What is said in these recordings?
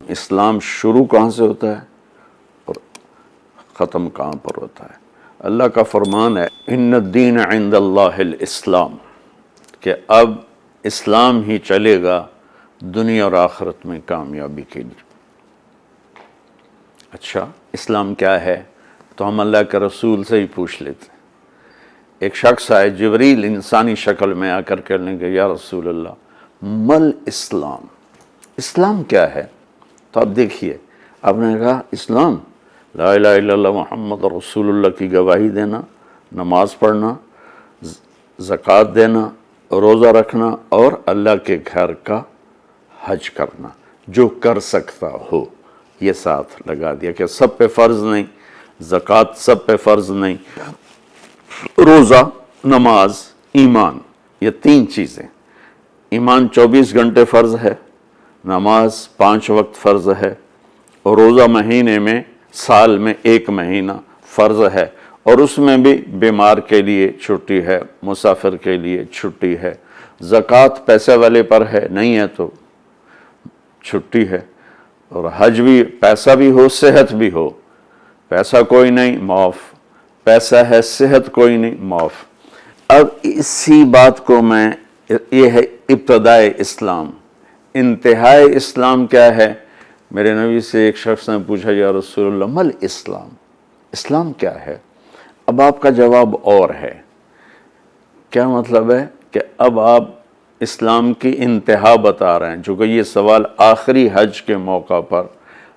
اسلام شروع کہاں سے ہوتا ہے اور ختم کہاں پر ہوتا ہے؟ اللہ کا فرمان ہے ان الدین عند اللہ الاسلام، کہ اب اسلام ہی چلے گا دنیا اور آخرت میں کامیابی کے لیے۔ اچھا اسلام کیا ہے؟ تو ہم اللہ کے رسول سے ہی پوچھ لیتے ہیں۔ ایک شخص آئے، جبریل انسانی شکل میں آ کر کہنے لگے یا رسول اللہ مل اسلام، اسلام کیا ہے؟ تو آپ دیکھیے، آپ نے کہا اسلام لا الہ الا اللہ محمد رسول اللہ کی گواہی دینا، نماز پڑھنا، زکوٰۃ دینا، روزہ رکھنا اور اللہ کے گھر کا حج کرنا، جو کر سکتا ہو۔ یہ ساتھ لگا دیا کہ سب پہ فرض نہیں، زکوٰۃ سب پہ فرض نہیں، روزہ، نماز، ایمان، یہ تین چیزیں۔ ایمان 24 گھنٹے فرض ہے، نماز 5 وقت فرض ہے، اور روزہ مہینے میں سال میں 1 مہینہ فرض ہے، اور اس میں بھی بیمار کے لیے چھٹی ہے، مسافر کے لیے چھٹی ہے۔ زکوٰۃ پیسے والے پر ہے، نہیں ہے تو چھٹی ہے، اور حج بھی پیسہ بھی ہو صحت بھی ہو، پیسہ کوئی نہیں معاف، پیسہ ہے صحت کوئی نہیں معاف۔ اب اسی بات کو میں، یہ ہے ابتدائے اسلام۔ انتہائے اسلام کیا ہے؟ میرے نبی سے ایک شخص نے پوچھا یا رسول اللہ مل اسلام، اسلام کیا ہے؟ اب آپ کا جواب اور ہے۔ کیا مطلب ہے؟ کہ اب آپ اسلام کی انتہا بتا رہے ہیں، چونکہ یہ سوال آخری حج کے موقع پر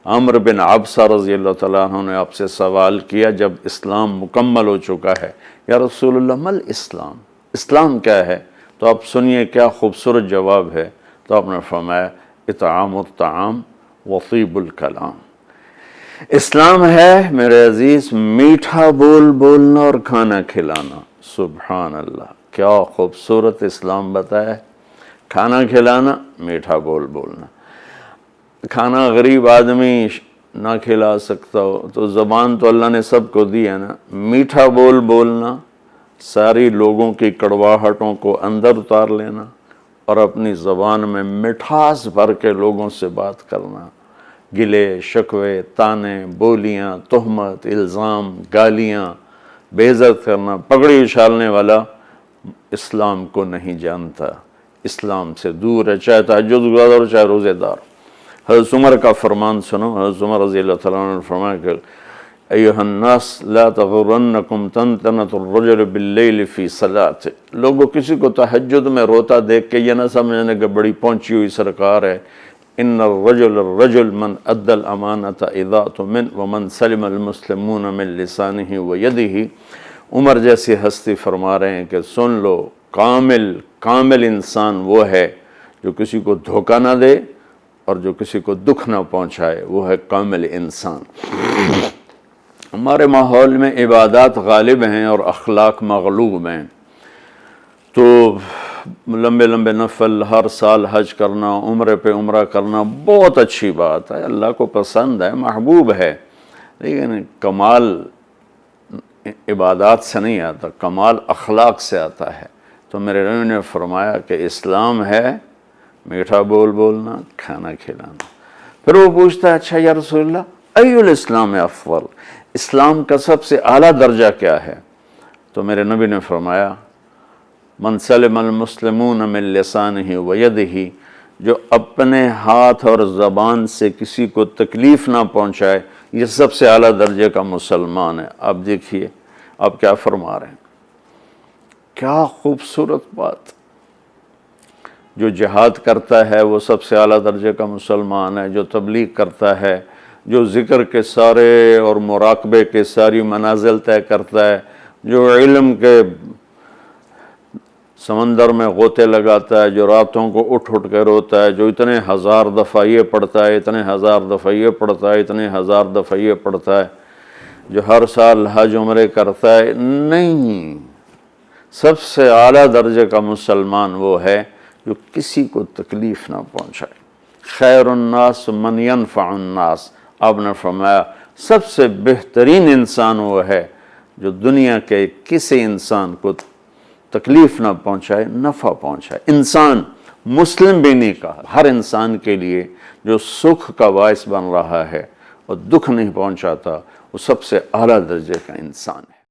عمرو بن عبسہ رضی اللہ تعالیٰ عنہ نے آپ سے سوال کیا جب اسلام مکمل ہو چکا ہے، یا رسول اللہ مل اسلام، اسلام کیا ہے؟ تو آپ سنیے کیا خوبصورت جواب ہے۔ تو آپ نے فرمایا اطعام الطعام وطیب الکلام، اسلام ہے میرے عزیز میٹھا بول بولنا اور کھانا کھلانا۔ سبحان اللہ، کیا خوبصورت اسلام بتایا ہے۔ کھانا کھلانا، میٹھا بول بولنا۔ کھانا غریب آدمی نہ کھلا سکتا ہو تو زبان تو اللہ نے سب کو دی ہے نا، میٹھا بول بولنا، ساری لوگوں کی کڑواہٹوں کو اندر اتار لینا اور اپنی زبان میں مٹھاس بھر کے لوگوں سے بات کرنا، گلے شکوے، تانے، بولیاں، تہمت، الزام، گالیاں، بے عزت کرنا، پگڑی اچھالنے والا اسلام کو نہیں جانتا، اسلام سے دور ہے، چاہے تہجد گزار چاہے روزے دار۔ حضرت عمر کا فرمان سنو، حضرت عمر رضی اللہ تعالیٰ عنہ نے فرمایا کہ ایھا الناس لا تغرنکم تنتنۃ الرجل باللیل فی صلاۃ، لوگوں کسی کو تہجد میں روتا دیکھ کے یہ نہ سمجھنے کہ بڑی پہنچی ہوئی سرکار ہے۔ ان الرجل من ادى الامانۃ اذا اؤتمن ومن سلم المسلمون من لسانہ ویدہ۔ عمر جیسی ہستی فرما رہے ہیں کہ سن لو، کامل انسان وہ ہے جو کسی کو دھوکہ نہ دے اور جو کسی کو دکھ نہ پہنچائے، وہ ہے کامل انسان۔ ہمارے ماحول میں عبادات غالب ہیں اور اخلاق مغلوب ہیں، تو لمبے لمبے نفل ہر سال حج کرنا، عمرے پہ عمرہ کرنا بہت اچھی بات ہے، اللہ کو پسند ہے، محبوب ہے، لیکن کمال عبادات سے نہیں آتا، کمال اخلاق سے آتا ہے۔ تو میرے نبی نے فرمایا کہ اسلام ہے میٹھا بول بولنا، کھانا کھلانا۔ پھر وہ پوچھتا ہے اچھا یا رسول اللہ ای الاسلام افضل، اسلام کا سب سے اعلیٰ درجہ کیا ہے؟ تو میرے نبی نے فرمایا من سلم المسلمون من لسانہ ویدہ، جو اپنے ہاتھ اور زبان سے کسی کو تکلیف نہ پہنچائے، یہ سب سے اعلیٰ درجے کا مسلمان ہے۔ آپ دیکھیے آپ کیا فرما رہے ہیں، کیا خوبصورت بات۔ جو جہاد کرتا ہے وہ سب سے اعلیٰ درجے کا مسلمان ہے، جو تبلیغ کرتا ہے، جو ذکر کے سارے اور مراقبے کے ساری منازل طے کرتا ہے، جو علم کے سمندر میں غوطے لگاتا ہے، جو راتوں کو اٹھ کے روتا ہے، جو اتنے ہزار دفعہ یہ پڑھتا ہے، اتنے ہزار دفعہ یہ پڑھتا ہے، اتنے ہزار دفعہ یہ پڑھتا ہے، جو ہر سال حج عمرے کرتا ہے، نہیں، سب سے اعلیٰ درجے کا مسلمان وہ ہے جو کسی کو تکلیف نہ پہنچائے۔ خیر الناس من ینفع الناس، آپ نے فرمایا سب سے بہترین انسان وہ ہے جو دنیا کے کسی انسان کو تکلیف نہ پہنچائے، نفع پہنچائے۔ انسان مسلم بھی نہیں کہا. ہر انسان کے لیے جو سکھ کا باعث بن رہا ہے اور دکھ نہیں پہنچاتا وہ سب سے اعلیٰ درجے کا انسان ہے.